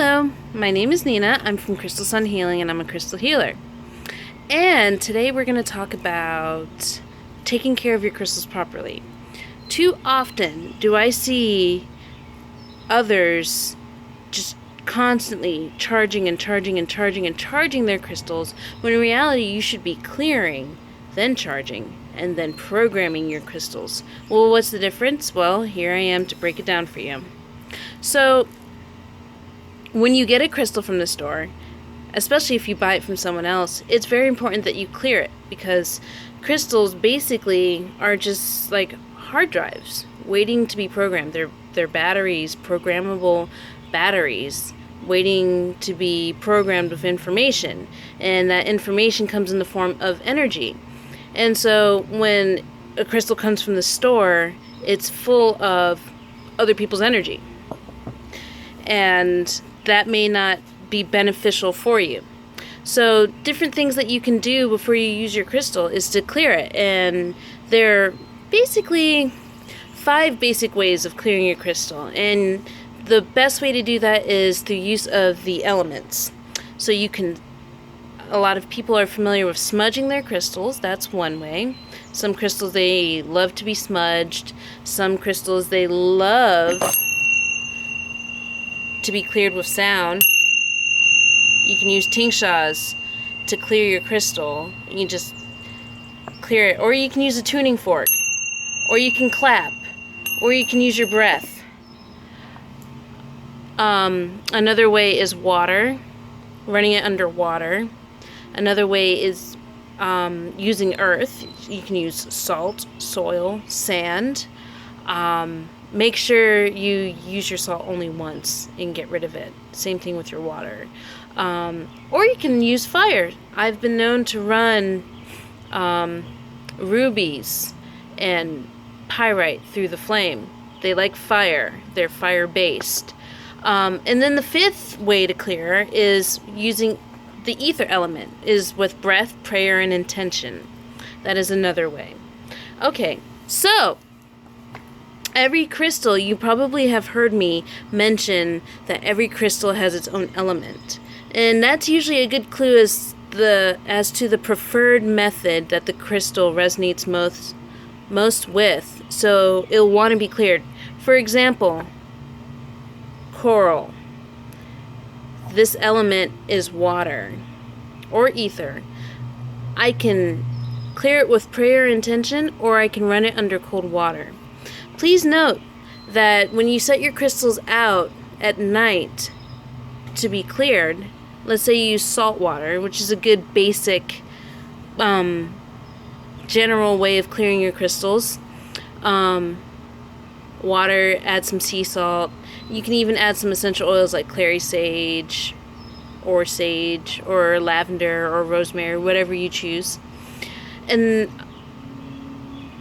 Hello, my name is Nina. I'm from Crystal Sun Healing and I'm a crystal healer. And today we're going to talk about taking care of your crystals properly. Too often do I see others just constantly charging their crystals, when in reality you should be clearing, then charging, and then programming your crystals. Well, what's the difference? Well, here I am to break it down for you. So, when you get a crystal from the store, especially if you buy it from someone else, it's very important that you clear it, because crystals basically are just like hard drives waiting to be programmed. They're batteries, programmable batteries, waiting to be programmed with information, and that information comes in the form of energy. And so when a crystal comes from the store, it's full of other people's energy, and that may not be beneficial for you. So different things that you can do before you use your crystal is to clear it, and there are basically 5 basic ways of clearing your crystal, and the best way to do that is through use of the elements. So a lot of people are familiar with smudging their crystals. That's one way. Some crystals, they love to be smudged. Some crystals, they love to be cleared with sound. You can use tingshaws to clear your crystal. You can just clear it. Or you can use a tuning fork. Or you can clap. Or you can use your breath. Another way is water, running it under water. Another way is using earth. You can use salt, soil, sand. Make sure you use your salt only once and get rid of it. Same thing with your water. Or you can use fire. I've been known to run rubies and pyrite through the flame. They like fire. They're fire-based. And then the 5th way to clear is using the ether element, is with breath, prayer, and intention. That is another way. Okay, so every crystal, you probably have heard me mention that every crystal has its own element. And that's usually a good clue as to the preferred method that the crystal resonates most with. So it'll want to be cleared. For example, coral. This element is water or ether. I can clear it with prayer intention, or I can run it under cold water. Please note that when you set your crystals out at night to be cleared, let's say you use salt water, which is a good basic general way of clearing your crystals. Water, add some sea salt. You can even add some essential oils like clary sage or lavender or rosemary, whatever you choose.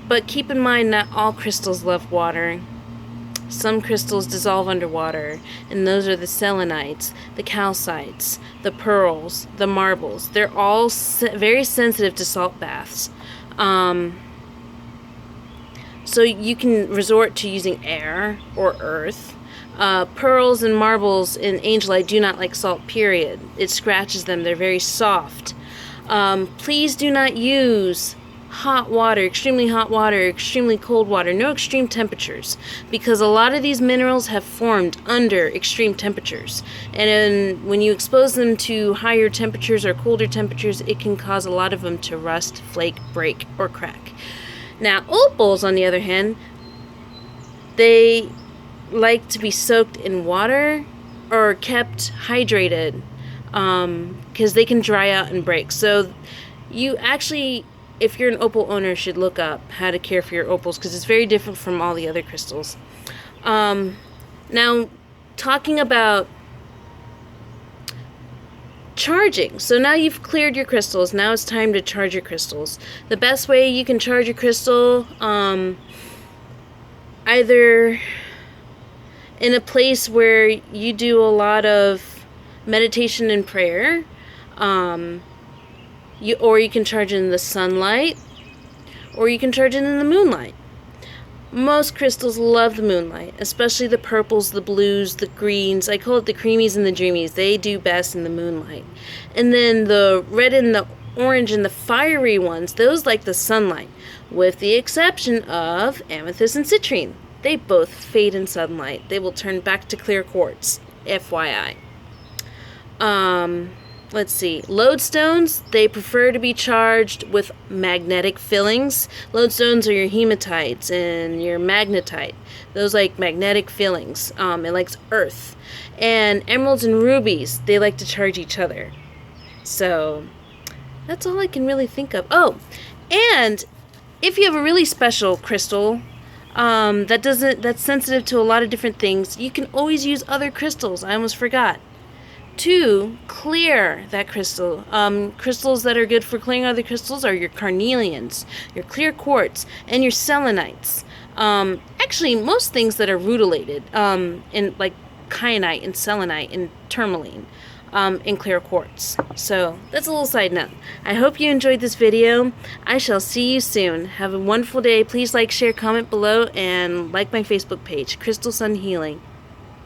But keep in mind, not all crystals love water. Some crystals dissolve underwater, and those are the selenites, the calcites, the pearls, the marbles. They're all very sensitive to salt baths. So you can resort to using air or earth. Pearls and marbles and angelite do not like salt, period. It scratches them. They're very soft. Please do not use hot water, extremely hot water, extremely cold water. No extreme temperatures, because a lot of these minerals have formed under extreme temperatures. And when you expose them to higher temperatures or colder temperatures, it can cause a lot of them to rust, flake, break, or crack. Now, opals, on the other hand, they like to be soaked in water or kept hydrated, because they can dry out and break. So you actually, if you're an opal owner, should look up how to care for your opals, because it's very different from all the other crystals. Now, talking about charging. So now you've cleared your crystals. Now it's time to charge your crystals. The best way you can charge your crystal, either in a place where you do a lot of meditation and prayer, or you can charge it in the sunlight, or you can charge it in the moonlight. Most crystals love the moonlight, especially the purples, the blues, the greens. I call it the creamies and the dreamies. They do best in the moonlight. And then the red and the orange and the fiery ones, those like the sunlight, with the exception of amethyst and citrine. They both fade in sunlight. They will turn back to clear quartz, FYI. Let's see. Lodestones, they prefer to be charged with magnetic fillings. Lodestones are your hematites and your magnetite. Those like magnetic fillings. It likes earth. And emeralds and rubies, they like to charge each other. So that's all I can really think of. Oh, and if you have a really special crystal that's sensitive to a lot of different things, you can always use other crystals. I almost forgot. To clear that crystal. Crystals that are good for clearing other crystals are your carnelians, your clear quartz, and your selenites. Actually, most things that are rutilated, in like kyanite and selenite and tourmaline, in clear quartz. So that's a little side note. I hope you enjoyed this video. I shall see you soon. Have a wonderful day. Please like, share, comment below, and like my Facebook page, Crystal Sun Healing.